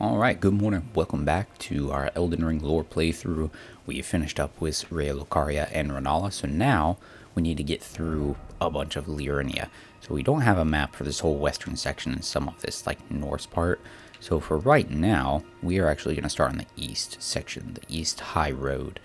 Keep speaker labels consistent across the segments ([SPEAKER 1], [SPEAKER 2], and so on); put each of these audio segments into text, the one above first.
[SPEAKER 1] Alright, good morning. Welcome back to our Elden Ring lore playthrough. We finished up with Rhea Lucaria and Renala, so now we need to get through a bunch of Liurnia. So we don't have a map for this whole western section and some of this like Norse part. So for right now, we are actually going to start on the east section, the east high road.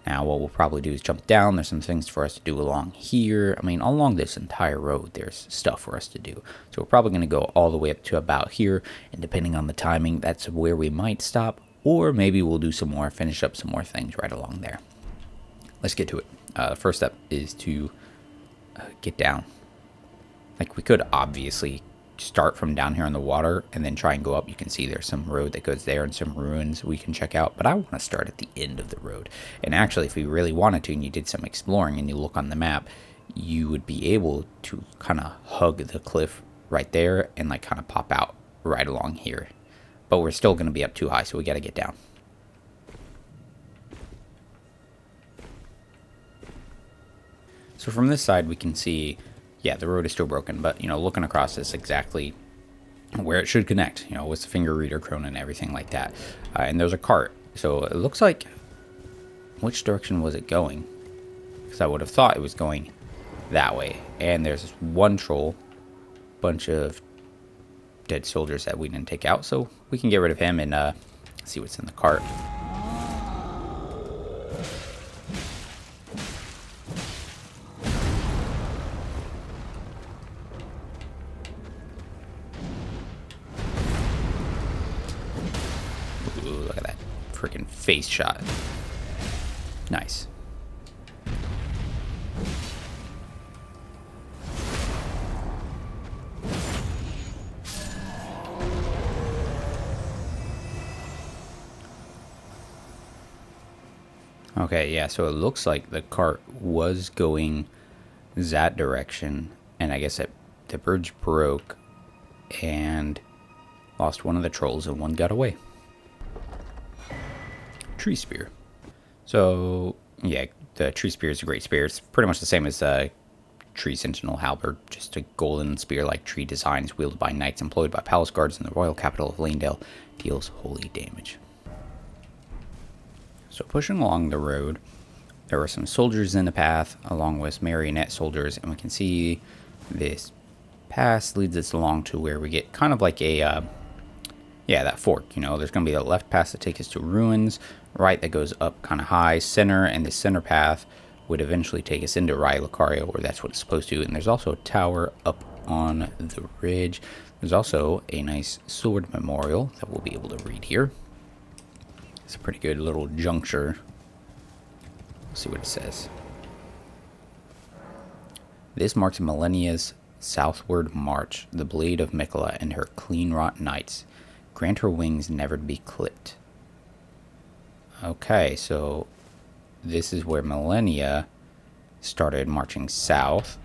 [SPEAKER 1] Now what we'll probably do is jump down. There's some things for us to do along here. I mean, along this entire road, there's stuff for us to do. So we're probably going to go all the way up to about here. And depending on the timing, that's where we might stop. Or maybe we'll do some more, finish up some more things right along there. Let's get to it. First step is to get down. Like, we could obviously start from down here in the water and then try and go up. You can see there's some road that goes there and some ruins we can check out, but I want to start at the end of the road. And actually, if we really wanted to and you did some exploring and you look on the map, you would be able to kind of hug the cliff right there and like kind of pop out right along here. But we're still going to be up too high, so we got to get down. So from this side we can see, yeah, the road is still broken, but, you know, looking across this exactly where it should connect, you know, with the finger reader crone and everything like that. And there's a cart. So it looks like, which direction was it going? Because I would have thought it was going that way. And there's one troll, bunch of dead soldiers that we didn't take out. So we can get rid of him and see what's in the cart. Look at that freaking face shot. Nice. Okay, yeah, so it looks like the cart was going that direction, and I guess the bridge broke and lost one of the trolls and one got away. Tree spear. So yeah, the tree spear is a great spear. It's pretty much the same as the tree sentinel halberd, just a golden spear-like tree designs wielded by knights employed by palace guards in the royal capital of Lanedale. Deals holy damage. So pushing along the road, there were some soldiers in the path along with marionette soldiers, and we can see this path leads us along to where we get kind of like a yeah, that fork. You know, there's going to be the left path that takes us to ruins, right that goes up kind of high, center, and the center path would eventually take us into Rhea Lucaria, where that's what it's supposed to. And there's also a tower up on the ridge. There's also a nice sword memorial that we'll be able to read here. It's a pretty good little juncture. Let's see what it says. This marks Millennia's southward march, the blade of Miquella and her clean-wrought knights. Grant her wings never to be clipped. Okay, so this is where Millennia started marching south.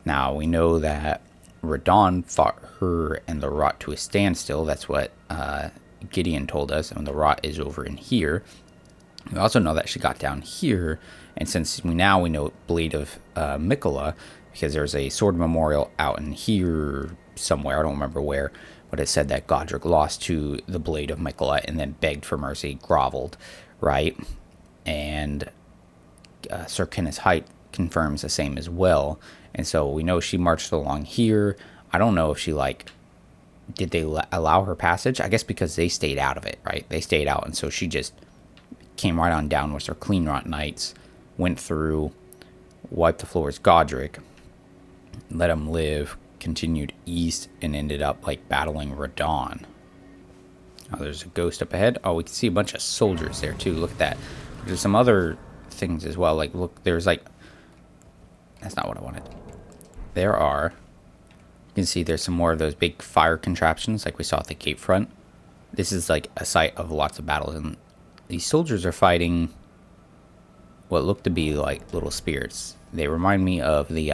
[SPEAKER 1] Now, we know that Radon fought her and the Rot to a standstill. That's what Gideon told us, and the Rot is over in here. We also know that she got down here, and since we know Blade of Miquella, because there's a sword memorial out in here somewhere, I don't remember where, but it said that Godric lost to the Blade of Miquella and then begged for mercy, groveled, right? And Sir Kenneth's height confirms the same as well. And so we know she marched along here. I don't know if she, like, did they allow her passage? I guess because they stayed out of it, right? They stayed out, and so she just came right on down with her clean-wrought knights, went through, wiped the floors Godric, let him live, continued east, and ended up like battling Radon. Oh, there's a ghost up ahead. Oh, we can see a bunch of soldiers there too. Look at that. There's some other things as well. Like, look, there's like, that's not what I wanted. There are, you can see there's some more of those big fire contraptions like we saw at the cape front. This is like a site of lots of battles, and these soldiers are fighting what look to be like little spirits. They remind me of the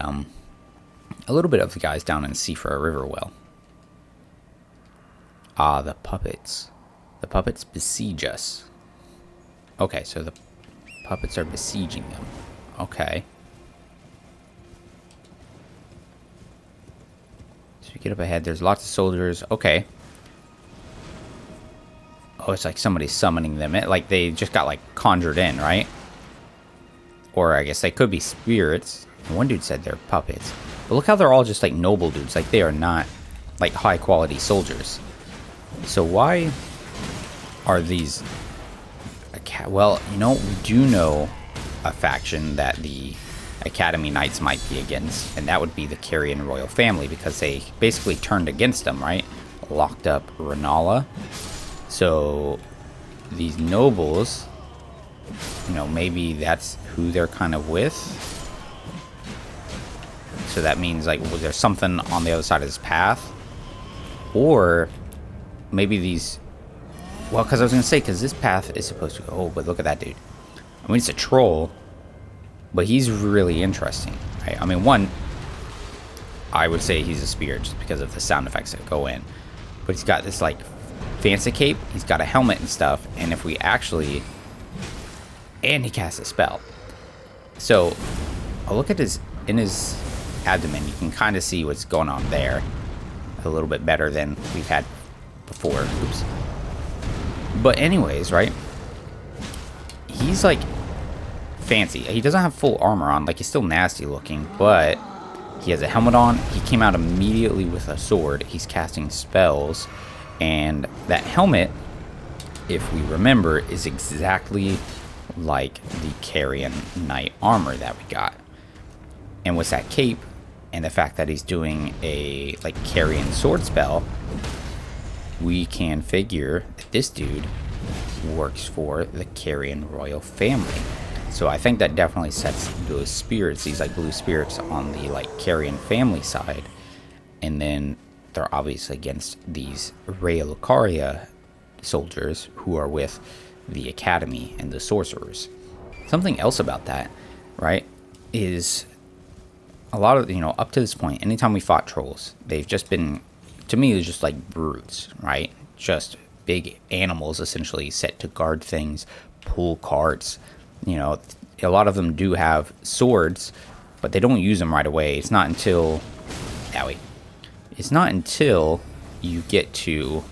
[SPEAKER 1] a little bit of the guys down in Seafra Riverwell. Ah, the puppets. The puppets besiege us. Okay, so the puppets are besieging them. Okay. So we get up ahead. There's lots of soldiers. Okay. Oh, it's like somebody's summoning them. Like they just got like conjured in, right? Or I guess they could be spirits. One dude said they're puppets. But look how they're all just like noble dudes. Like they are not like high quality soldiers. So why are these... Well, you know, we do know a faction that the Academy Knights might be against. And that would be the Carrion royal family. Because they basically turned against them, right? Locked up Renala. So these nobles... You know, maybe that's who they're kind of with. So that means, like, was there something on the other side of this path? Or maybe these... Well, because I was going to say, because this path is supposed to go... Oh, but look at that dude. I mean, it's a troll. But he's really interesting, right? I mean, one, I would say he's a spirit just because of the sound effects that go in. But he's got this, like, fancy cape. He's got a helmet and stuff. And if we actually... And he casts a spell. So, I'll look at his... In his abdomen, you can kind of see what's going on there. A little bit better than we've had before. Oops. But anyways, right? He's, like, fancy. He doesn't have full armor on. Like, he's still nasty looking. But he has a helmet on. He came out immediately with a sword. He's casting spells. And that helmet, if we remember, is exactly... like the Carrion Knight armor that we got. And with that cape and the fact that he's doing a like Carrion sword spell, we can figure that this dude works for the Carrion royal family. So I think that definitely sets those spirits, these like blue spirits on the like Carrion family side. And then they're obviously against these Raya Lucaria soldiers who are with the Academy and the sorcerers. Something else about that, right, is a lot of, you know, up to this point, anytime we fought trolls, they've just been, to me, it's just like brutes, right? Just big animals essentially set to guard things, pull carts. You know, a lot of them do have swords, but they don't use them right away. It's not until, it's not until you get to,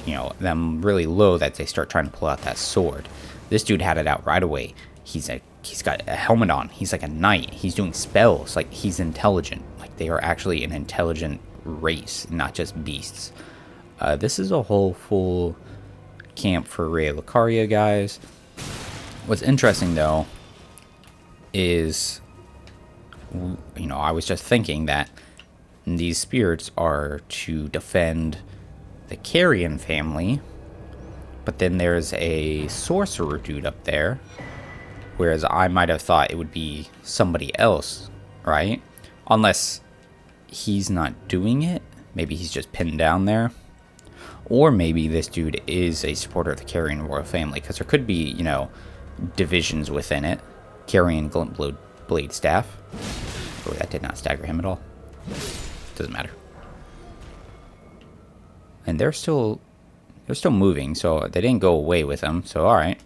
[SPEAKER 1] you know, them really low that they start trying to pull out that sword. This dude had it out right away. He's got a helmet on. He's like a knight. He's doing spells. Like, he's intelligent. Like, they are actually an intelligent race, not just beasts. This is a whole full camp for Raya Lucaria, guys. What's interesting, though, is, you know, I was just thinking that these spirits are to defend the Carrion family, but then there's a sorcerer dude up there, whereas I might have thought it would be somebody else, right? Unless he's not doing it. Maybe he's just pinned down there. Or maybe this dude is a supporter of the Carrion royal family, because there could be, you know, divisions within it. Carrion Glintblade Staff. Oh, that did not stagger him at all. Doesn't matter. And they're still moving, so they didn't go away with them, so alright.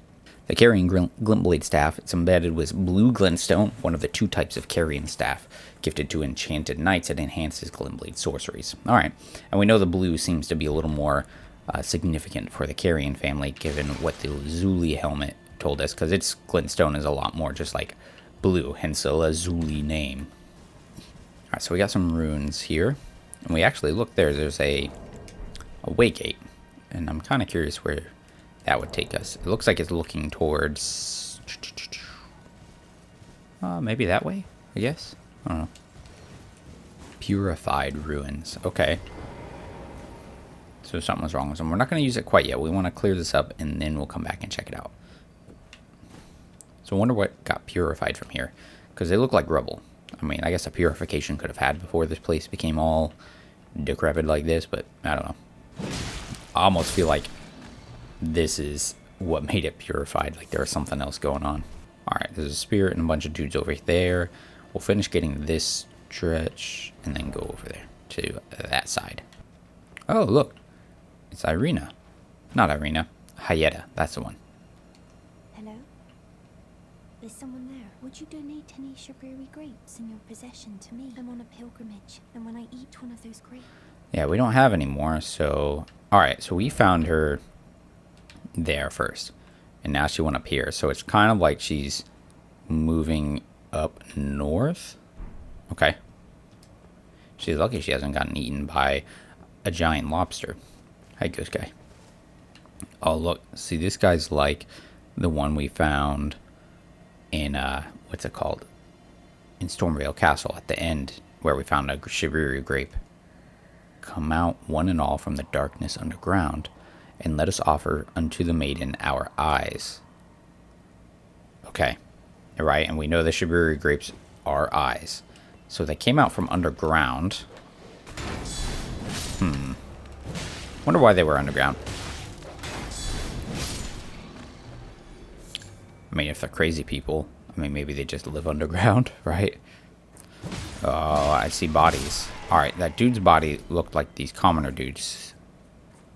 [SPEAKER 1] The Carrion Glintblade Staff, it's embedded with blue glintstone, one of the two types of Carrion Staff, gifted to enchanted knights that enhances glintblade sorceries. Alright, and we know the blue seems to be a little more significant for the Carrion family, given what the Lazuli helmet told us, because its glintstone is a lot more just like blue, hence the Lazuli name. Alright, so we got some runes here, and we actually, look, there's a way gate, and I'm kind of curious where that would take us. It looks like it's looking towards maybe that way, I guess. I don't know. Purified Ruins. Okay, so something was wrong with them. We're not going to use it quite yet. We want to clear this up, and then we'll come back and check it out. So I wonder what got purified from here, because they look like rubble. I mean, I guess a purification could have had before this place became all decrepit like this, but I don't know. I almost feel like this is what made it purified, like there was something else going on. Alright, there's a spirit and a bunch of dudes over there. We'll finish getting this stretch and then go over there to that side. Oh, look. It's Irina. Not Irina. Hayeta. That's the one.
[SPEAKER 2] Hello? There's someone there. Would you donate any sugary grapes in your possession to me? I'm on a pilgrimage, and when I eat one of those grapes...
[SPEAKER 1] Yeah, we don't have any more, so... Alright, so we found her there first. And now she went up here. So it's kind of like she's moving up north. Okay. She's lucky she hasn't gotten eaten by a giant lobster. Hi, ghost guy. Oh, look. See, this guy's like the one we found in, what's it called? In Stormvale Castle at the end, where we found a Shibiru grape. Come out, one and all, from the darkness underground, and let us offer unto the maiden our eyes. Okay. Right, and we know the Shibiru grapes are eyes. So they came out from underground. Wonder why they were underground. I mean, if they're crazy people, I mean, maybe they just live underground, right? Oh, I see bodies. Alright, that dude's body looked like these commoner dudes.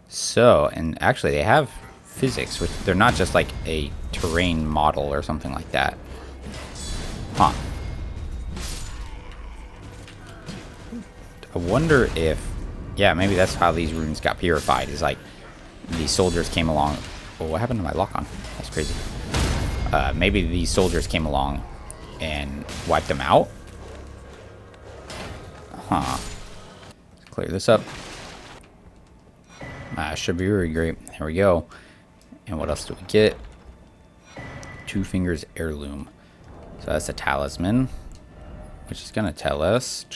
[SPEAKER 1] So, and actually they have physics, which they're not just like a terrain model or something like that. Huh. I wonder if... Yeah, maybe that's how these runes got purified, is like these soldiers came along... Oh, what happened to my lock-on? That's crazy. Maybe these soldiers came along and wiped them out? Huh. Let's clear this up. Shibiru grape. There we go. And what else do we get? Two Fingers Heirloom. So that's a talisman, which is going to tell us...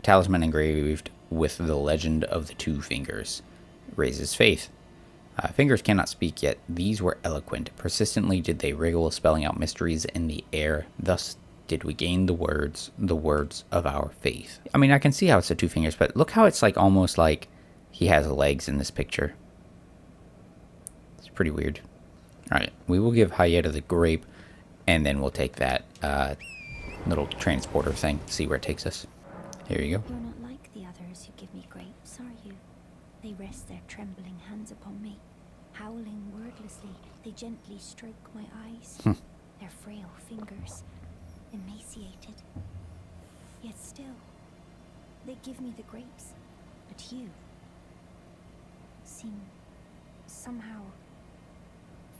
[SPEAKER 1] Talisman engraved with the legend of the two fingers. Raises faith. Fingers cannot speak, yet these were eloquent. Persistently did they wriggle, spelling out mysteries in the air. Thus did we gain the words of our faith. I mean, I can see how it's the two fingers, but look how it's like almost like he has legs in this picture. It's pretty weird. Alright, we will give Hyeta the grape, and then we'll take that little transporter thing, see where it takes us. Here you go.
[SPEAKER 2] You're not like the others who give me grapes, are you? They rest their trembling hands upon me. Howling wordlessly, they gently stroke my eyes. Their frail fingers, emaciated. Yet still, they give me the grapes. But you seem somehow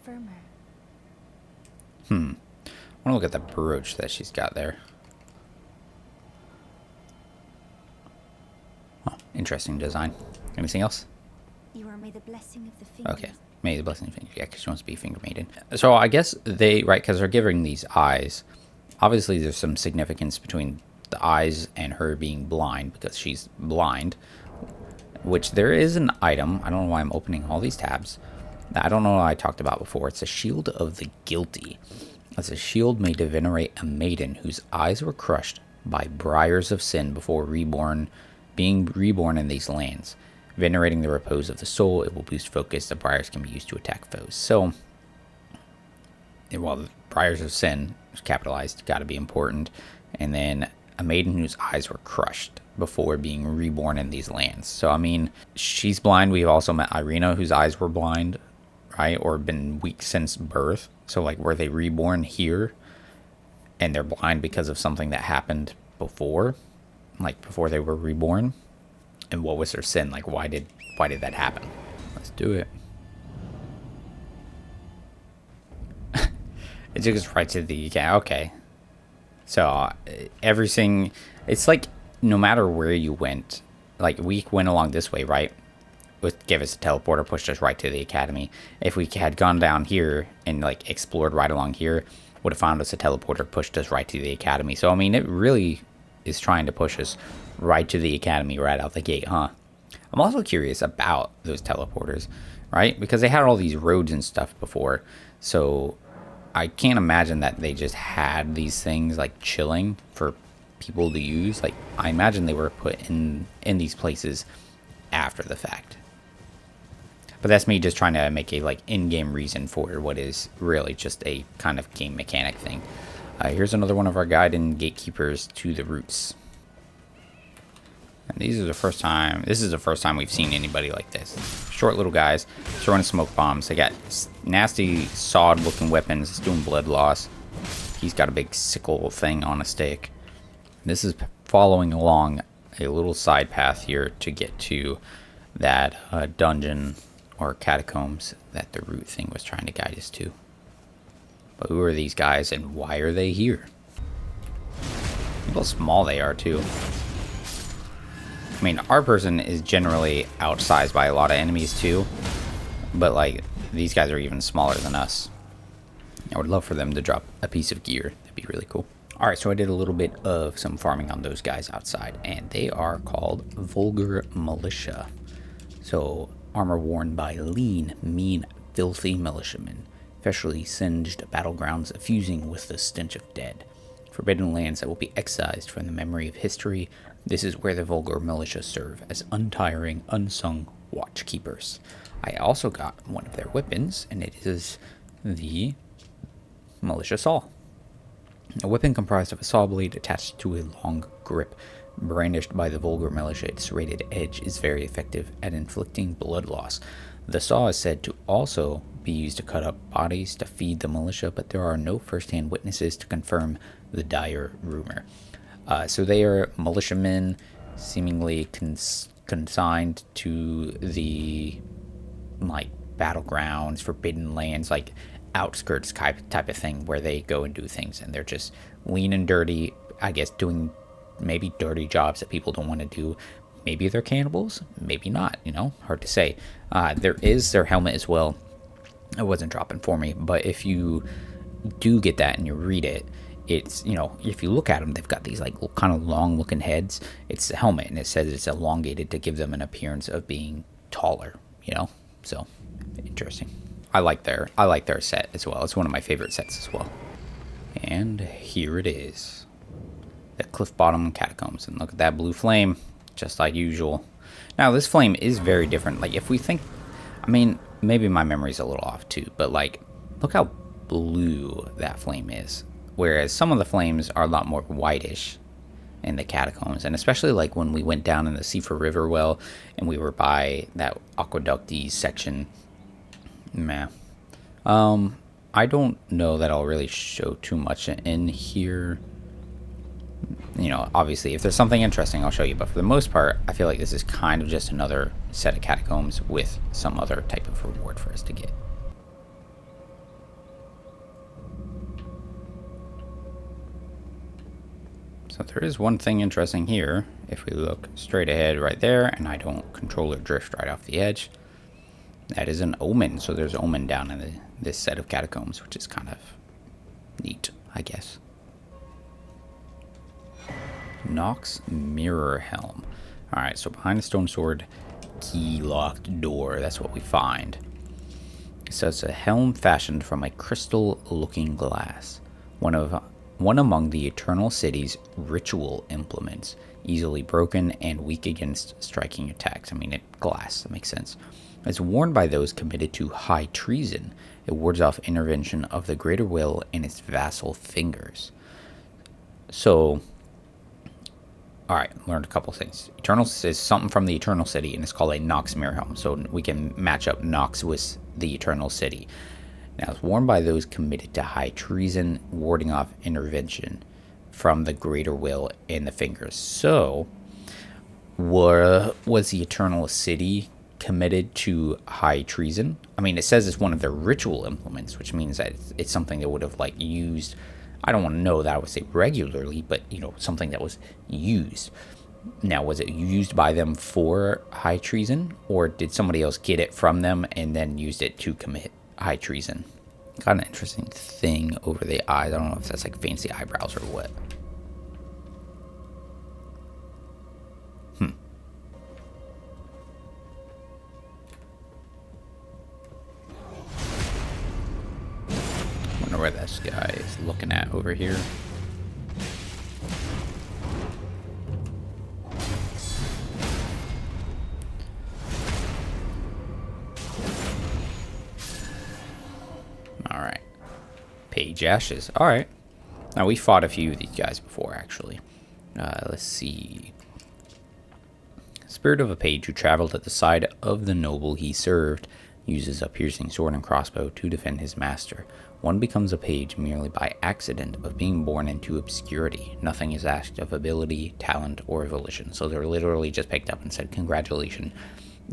[SPEAKER 2] firmer.
[SPEAKER 1] I want to look at the brooch that she's got there. Oh, interesting design. Anything else?
[SPEAKER 2] You are may the blessing of the fingers.
[SPEAKER 1] Okay. May the blessing of the fingers. Yeah, because she wants to be a finger maiden. So I guess they, right, because they're giving these eyes. Obviously, there's some significance between the eyes and her being blind, because she's blind. Which there is an item. I don't know why I'm opening all these tabs. I don't know what I talked about before. It's a shield of the guilty. As a shield made to venerate a maiden whose eyes were crushed by briars of sin before being reborn in these lands. Venerating the repose of the soul, it will boost focus. The briars can be used to attack foes. So, well, the briars of sin is capitalized, got to be important. And then a maiden whose eyes were crushed before being reborn in these lands. So, I mean, she's blind. We've also met Irina, whose eyes were blind, right? Or been weak since birth. So, like, were they reborn here? And they're blind because of something that happened before? Like, before they were reborn? And what was their sin? Like, why did that happen? Let's do it. It took us right to the... Okay. So, everything... It's like, no matter where you went... Like, we went along this way, right? It gave us a teleporter, pushed us right to the academy. If we had gone down here and, like, explored right along here, would have found us a teleporter, pushed us right to the academy. So, I mean, it really is trying to push us right to the academy right out the gate, huh? I'm also curious about those teleporters, right? Because they had all these roads and stuff before. So, I can't imagine that they just had these things, like, chilling for people to use. Like, I imagine they were put in these places after the fact. But that's me just trying to make a, like, in-game reason for what is really just a kind of game mechanic thing. Here's another one of our guide and gatekeepers to the roots. And this is the first time we've seen anybody like this. Short little guys throwing smoke bombs. They got nasty sawed-looking weapons. It's doing blood loss. He's got a big sickle thing on a stick. This is following along a little side path here to get to that dungeon or catacombs that the root thing was trying to guide us to. But who are these guys and why are they here? Look how small they are too. I mean, our person is generally outsized by a lot of enemies too, but like these guys are even smaller than us. I would love for them to drop a piece of gear. That'd be really cool. Alright, so I did a little bit of some farming on those guys outside, and they are called Vulgar Militia. So, armor worn by lean, mean, filthy militiamen, freshly singed battlegrounds effusing with the stench of dead. Forbidden lands that will be excised from the memory of history. This is where the Vulgar Militia serve as untiring, unsung watchkeepers. I also got one of their weapons, and it is the Militia Saw. A weapon comprised of a saw blade attached to a long grip. Brandished by the Vulgar Militia, its serrated edge is very effective at inflicting blood loss. The saw is said to also be used to cut up bodies to feed the militia, but there are no first-hand witnesses to confirm the dire rumor. So they are militiamen, seemingly consigned to the like battlegrounds, forbidden lands, like outskirts type of thing, where they go and do things, and they're just lean and dirty, I guess, doing maybe dirty jobs that people don't want to do. Maybe they're cannibals, maybe not, you know, hard to say. There is their helmet as well. It wasn't dropping for me, but if you do get that and you read it, it's, you know, if you look at them, they've got these like kind of long looking heads. It's a helmet, and it says it's elongated to give them an appearance of being taller, you know, so interesting. I like their set as well. It's one of my favorite sets as well. And here it is, the Cliffbottom Catacombs, and look at that blue flame, just like usual. Now this flame is very different. Like if we think, I mean, maybe my memory's a little off too, but like look how blue that flame is, whereas some of the flames are a lot more whitish in the catacombs, and especially like when we went down in the Seafer River well and we were by that aqueducty section. Meh. I don't know that I'll really show too much in here. You know, obviously, if there's something interesting, I'll show you. But for the most part, I feel like this is kind of just another set of catacombs with some other type of reward for us to get. So there is one thing interesting here. If we look straight ahead right there, and I don't controller drift right off the edge, that is an omen. So there's omen down in this set of catacombs, which is kind of neat, I guess. Nox Mirror Helm. Alright, so behind the stone sword, key locked door. That's what we find. So it's a helm fashioned from a crystal looking glass. One among the Eternal City's ritual implements. Easily broken and weak against striking attacks. I mean, glass, that makes sense. It's worn by those committed to high treason. It wards off intervention of the greater will and its vassal fingers. So, alright, learned a couple things. Eternal is something from the Eternal City, and it's called a Nox Mirror Helm. So we can match up Nox with the Eternal City. Now, it's worn by those committed to high treason, warding off intervention from the greater will and the fingers. So, was the Eternal City committed to high treason? I mean, it says it's one of their ritual implements, which means that it's something they would have like used. I don't want to know that I would say regularly, but you know, something that was used. Now, was it used by them for high treason, or did somebody else get it from them and then used it to commit high treason? Got an interesting thing over the eyes. I don't know if that's like fancy eyebrows or what. Wonder where this guy is looking at over here. Alright. Page Ashes. Alright. Now, we fought a few of these guys before, actually. Let's see. Spirit of a page who traveled at the side of the noble he served. uses a piercing sword and crossbow to defend his master. One becomes a page merely by accident of being born into obscurity. Nothing is asked of ability, talent, or volition. So they're literally just picked up and said, congratulations,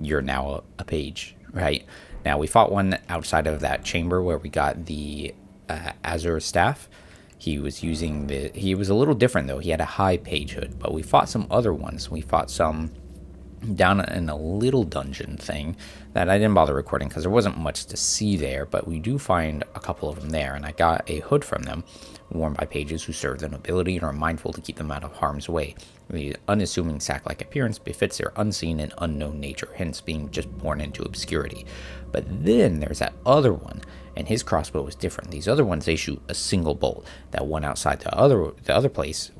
[SPEAKER 1] you're now a page, right? Now, we fought one outside of that chamber where we got the Azure staff. He was he was a little different though. He had a high page hood, but we fought some other ones. We fought some down in a little dungeon thing that I didn't bother recording because there wasn't much to see there, but we do find a couple of them there, and I got a hood from them, worn by pages who serve the nobility and are mindful to keep them out of harm's way. The unassuming sack-like appearance befits their unseen and unknown nature, hence being just born into obscurity. But then there's that other one, and his crossbow is different. These other ones, they shoot a single bolt. That one outside the other place,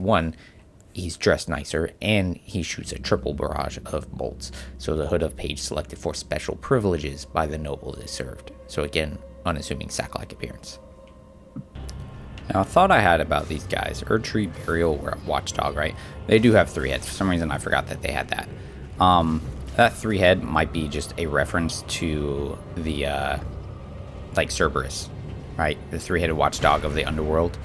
[SPEAKER 1] he's dressed nicer, and he shoots a triple barrage of bolts. So the hood of page selected for special privileges by the noble is served. So again, unassuming sack-like appearance. Now, a thought I had about these guys, Erdtree, Burial, or Watchdog, right? They do have 3 heads. For some reason, I forgot that they had that. That 3 head might be just a reference to the, like Cerberus, right? The 3-headed watchdog of the underworld.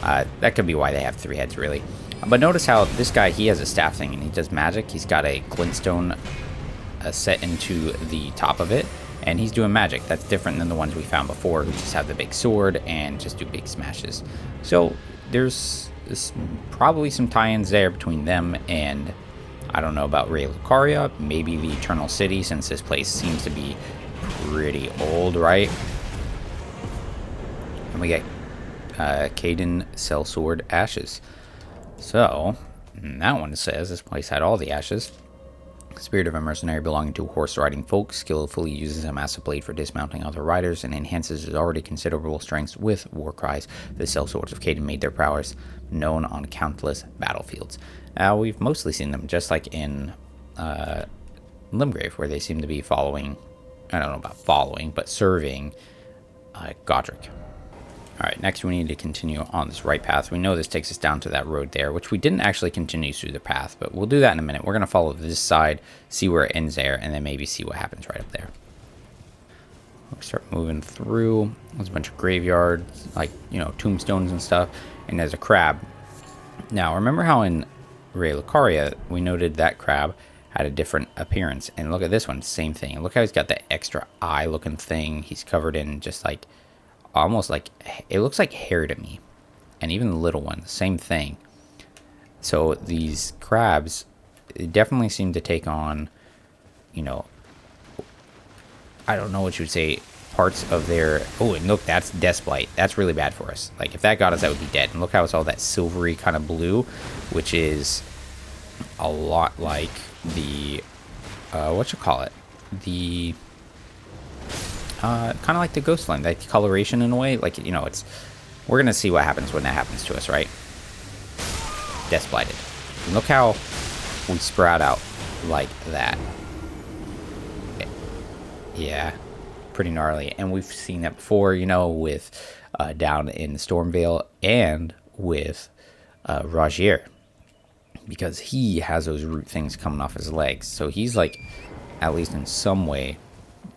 [SPEAKER 1] That could be why they have 3 heads, really. But notice how this guy, he has a staff thing, and he does magic. He's got a glintstone set into the top of it, and he's doing magic. That's different than the ones we found before, who just have the big sword and just do big smashes. So there's probably some tie-ins there between them and, I don't know about Ray Lucaria, maybe the Eternal City, since this place seems to be pretty old, right? And we get Caden Sellsword Ashes. So, that one says this place had all the ashes. Spirit of a mercenary belonging to horse-riding folk skillfully uses a massive blade for dismounting other riders and enhances his already considerable strengths with war cries. The sellswords of Caden made their prowess known on countless battlefields. Now, we've mostly seen them just like in Limgrave, where they seem to be following, I don't know about following, but serving Godric. Alright, next we need to continue on this right path. We know this takes us down to that road there, which we didn't actually continue through the path, but we'll do that in a minute. We're going to follow this side, see where it ends there, and then maybe see what happens right up there. We start moving through. There's a bunch of graveyards, like, you know, tombstones and stuff, and there's a crab. Now, remember how in Ray Lucaria, we noted that crab had a different appearance, and look at this one, same thing. Look how he's got that extra eye-looking thing. He's covered in just like almost like, it looks like hair to me. And even the little one, same thing. So these crabs definitely seem to take on, you know, I don't know what you would say, parts of their, oh, and look, that's Deathblight. That's really bad for us. Like, if that got us, that would be dead. And look how it's all that silvery kind of blue, which is a lot like the, the kind of like the Ghostland, that coloration in a way. Like, you know, we're gonna see what happens when that happens to us, right? Death blighted. And look how we sprout out like that. Yeah, pretty gnarly. And we've seen that before, you know, with down in Stormvale and with Rajier, because he has those root things coming off his legs. So he's like, at least in some way,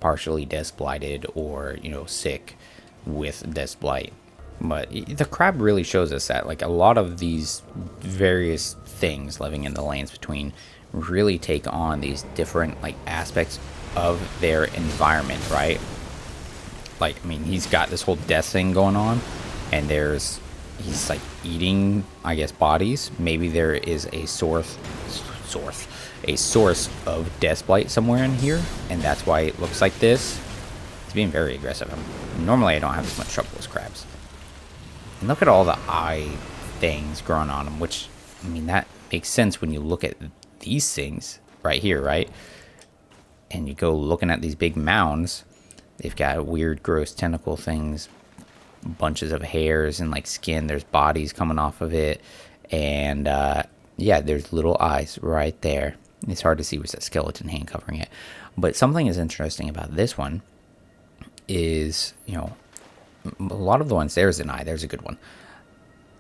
[SPEAKER 1] partially death blighted, or, you know, sick with death blight. But the crab really shows us that, like, a lot of these various things living in the lands between really take on these different, like, aspects of their environment, right? Like, I mean, he's got this whole death thing going on, and he's like eating, I guess, bodies. Maybe there is a source of death blight somewhere in here, and that's why it looks like this. It's being very aggressive. Normally I don't have as much trouble as crabs. And look at all the eye things growing on them, which, I mean, that makes sense when you look at these things right here, right? And you go looking at these big mounds, they've got weird gross tentacle things, bunches of hairs and like skin. There's bodies coming off of it, and yeah, there's little eyes right there. It's hard to see with that skeleton hand covering it. But something is interesting about this one is, you know, a lot of the ones, there's an eye, there's a good one.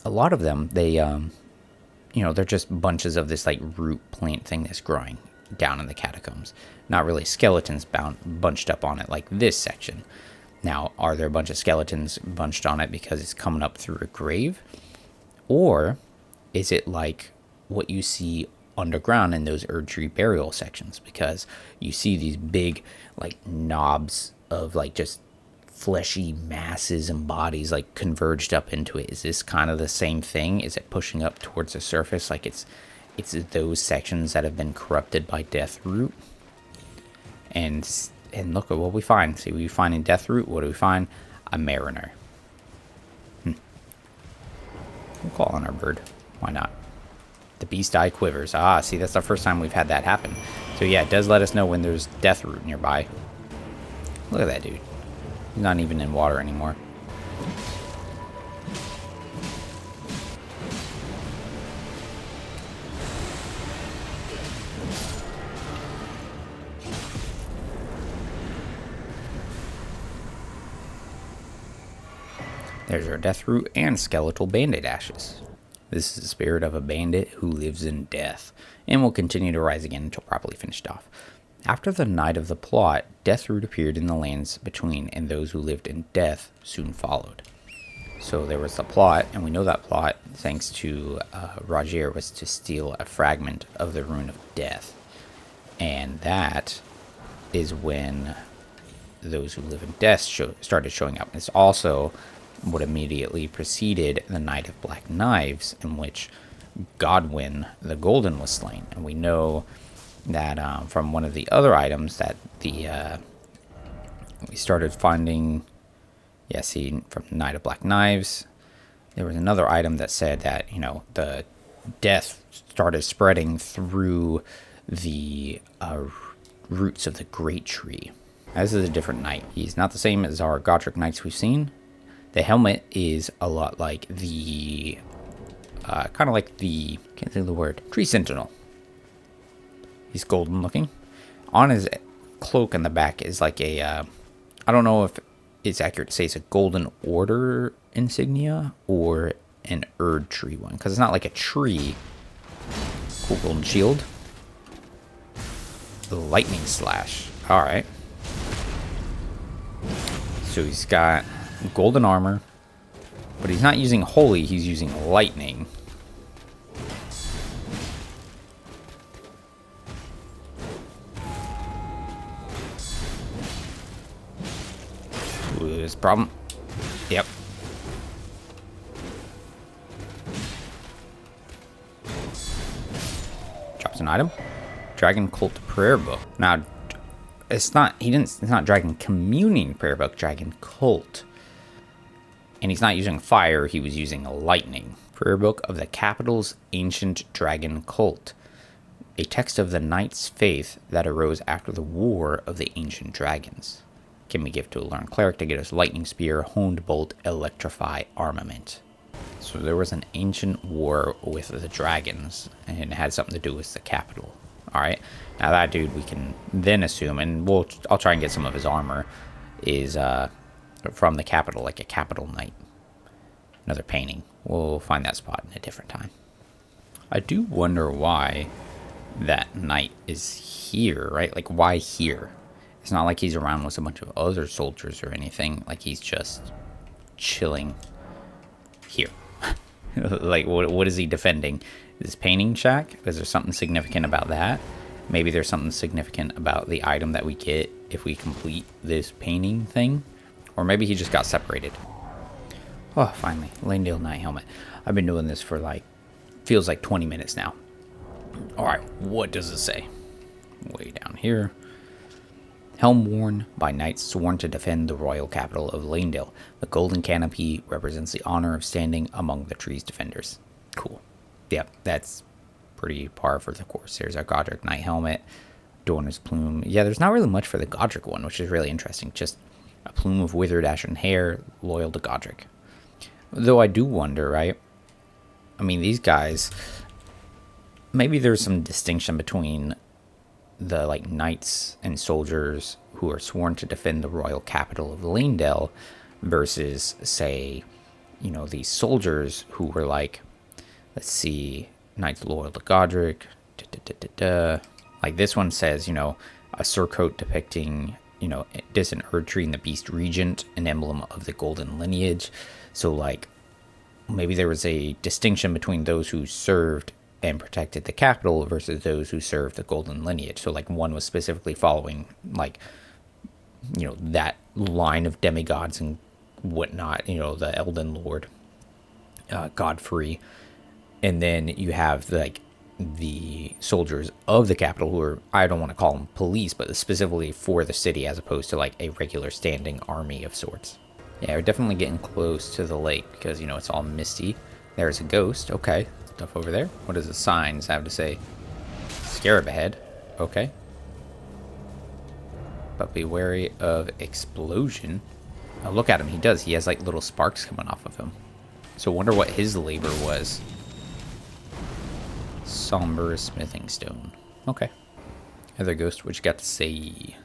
[SPEAKER 1] A lot of them, they, you know, they're just bunches of this like root plant thing that's growing. down in the catacombs. Not really skeletons bunched up on it like this section. Now, are there a bunch of skeletons bunched on it because it's coming up through a grave? Or is it like what you see underground in those Erdtree burial sections? Because you see these big, like, knobs of, like, just fleshy masses and bodies, like, converged up into it. Is this kind of the same thing? Is it pushing up towards the surface like it's those sections that have been corrupted by Deathroot? And look at what we find. See what we find in Deathroot. What do we find? A mariner. We'll call on our bird. Why not? The beast eye quivers. Ah, see, that's the first time we've had that happen. So yeah, it does let us know when there's Deathroot nearby. Look at that dude. He's not even in water anymore. There's our Deathroot and skeletal bandit ashes. This is the spirit of a bandit who lives in death, and will continue to rise again until properly finished off. After the night of the plot, Deathroot appeared in the lands between, and those who lived in death soon followed. So there was the plot, and we know that plot, thanks to Rogier, was to steal a fragment of the Rune of Death. And that is when those who live in death started showing up. It's also what immediately preceded the Night of Black Knives, in which Godwyn the Golden was slain. And we know that from one of the other items that we started finding, see, from the Night of Black Knives, there was another item that said that, you know, the death started spreading through the roots of the Great Tree. This is a different knight. He's not the same as our Godric knights we've seen. The helmet is a lot like the, kind of like the, can't think of the word, Tree Sentinel. He's golden looking. On his cloak in the back is like a, I don't know if it's accurate to say it's a Golden Order insignia or an Erdtree one, because it's not like a tree. Cool golden shield. The lightning slash. All right. So he's got golden armor, but he's not using holy, he's using lightning. Ooh, there's a problem. Yep. Drops an item. Dragon Cult Prayer Book. Now, it's not Dragon Communing Prayer Book, Dragon Cult. And he's not using fire, he was using lightning. Prayer Book of the Capital's Ancient Dragon Cult. A text of the knight's faith that arose after the War of the Ancient Dragons. Can be given to a learned cleric to get us lightning spear, honed bolt, electrify armament. So there was an ancient war with the dragons, and it had something to do with the capital. Alright, now that dude we can then assume, and I'll try and get some of his armor, is from the capital, like a capital knight. Another painting. We'll find that spot in a different time. I do wonder why that knight is here, right? Like, why here? It's not like he's around with a bunch of other soldiers or anything. Like, he's just chilling here. Like, what is he defending? This painting shack? Is there something significant about that? Maybe there's something significant about the item that we get if we complete this painting thing. Or maybe he just got separated. Oh, finally. Lanedale Knight helmet. I've been doing this for like, feels like 20 minutes now. Alright, what does it say? Way down here. Helm worn by knights sworn to defend the royal capital of Lanedale. The golden canopy represents the honor of standing among the tree's defenders. Cool. Yep, that's pretty par for the course. Here's our Godric Knight helmet. Dorner's plume. Yeah, there's not really much for the Godric one, which is really interesting. Just a plume of withered ashen hair, loyal to Godric. Though I do wonder, right? I mean, these guys, maybe there's some distinction between the like knights and soldiers who are sworn to defend the royal capital of Lanedale versus, say, you know, these soldiers who were like, let's see, knights loyal to Godric. Like this one says, you know, a surcoat depicting, you know, distant Erdtree and the Beast Regent, an emblem of the golden lineage. So like maybe there was a distinction between those who served and protected the capital versus those who served the golden lineage. So like one was specifically following like, you know, that line of demigods and whatnot, you know, the Elden Lord, Godfrey. And then you have like the soldiers of the capital who are, I don't want to call them police, but specifically for the city as opposed to like a regular standing army of sorts. Yeah, we're definitely getting close to the lake because, you know, it's all misty. There's a ghost. Okay. Stuff over there. What does the signs have to say? Scarab ahead. Okay. But be wary of explosion. Oh, look at him. He does. He has like little sparks coming off of him. So wonder what his labor was. Somber smithing stone. Okay. Other ghost, what you got to say?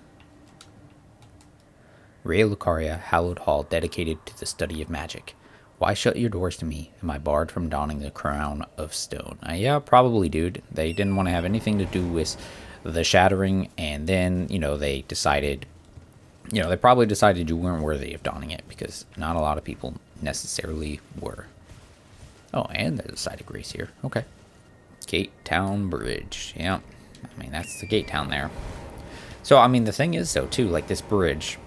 [SPEAKER 1] Ray Lucaria, hallowed hall dedicated to the study of magic. Why shut your doors to me? Am I barred from donning the crown of stone? Yeah, probably, dude. They didn't want to have anything to do with the shattering, and then, you know, they decided, you know, they probably decided you weren't worthy of donning it, because not a lot of people necessarily were. Oh, and there's a site of grace here. Okay. Gate Town Bridge. Yeah. I mean, that's the gate town there. So, I mean, the thing is, though, too, like, this bridge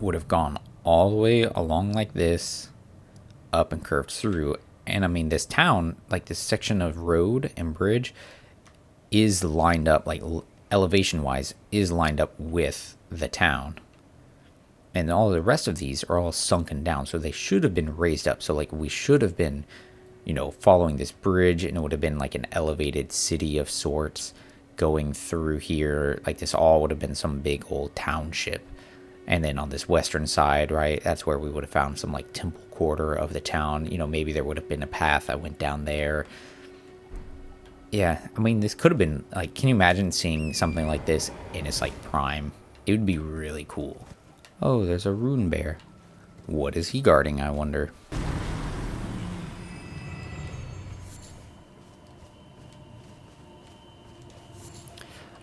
[SPEAKER 1] would have gone all the way along like this, up and curved through. And, I mean, this town, like, this section of road and bridge is lined up, like, elevation-wise, is lined up with the town. And all the rest of these are all sunken down, so they should have been raised up. So, like, we should have been, you know, following this bridge, and it would have been like an elevated city of sorts going through here. Like, this all would have been some big old township. And then on this western side, right, that's where we would have found some like temple quarter of the town. You know, maybe there would have been a path that went down there. Yeah, I mean, this could have been like, can you imagine seeing something like this in its like prime? It would be really cool. Oh, there's a rune bear. What is he guarding, I wonder?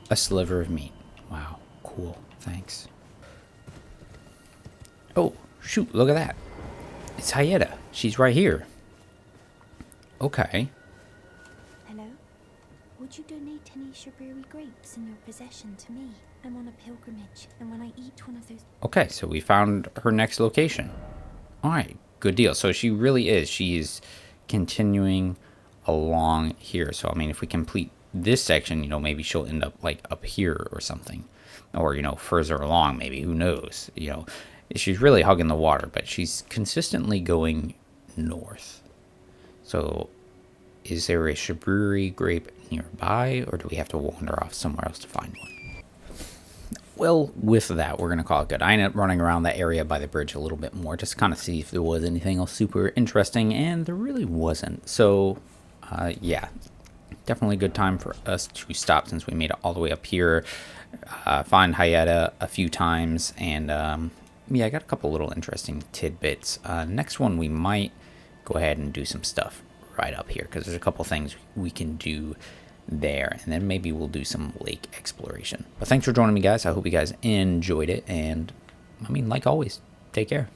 [SPEAKER 1] A sliver of meat. Wow, cool. Thanks. Oh, shoot, look at that. It's Hyetta. She's right here. Okay.
[SPEAKER 2] Hello? Would you donate any Shaburi grapes in your possession to me? I'm on a pilgrimage, and when I eat one of those...
[SPEAKER 1] Okay, so we found her next location. Alright, good deal. So she really is. She is continuing along here. So, I mean, if we complete this section, you know, maybe she'll end up, like, up here or something. Or, you know, further along, maybe. Who knows? You know, she's really hugging the water, but she's consistently going north. So, is there a Shaburi grape nearby, or do we have to wander off somewhere else to find one? Well, with that, we're going to call it good. I ended up running around that area by the bridge a little bit more, just to kind of see if there was anything else super interesting, and there really wasn't. So, yeah, definitely a good time for us to stop since we made it all the way up here. Find Hyetta a few times, and yeah, I got a couple little interesting tidbits. Next one, we might go ahead and do some stuff right up here, because there's a couple things we can do there, and then maybe we'll do some lake exploration. But thanks for joining me, guys. I hope you guys enjoyed it, and I mean, like always, take care.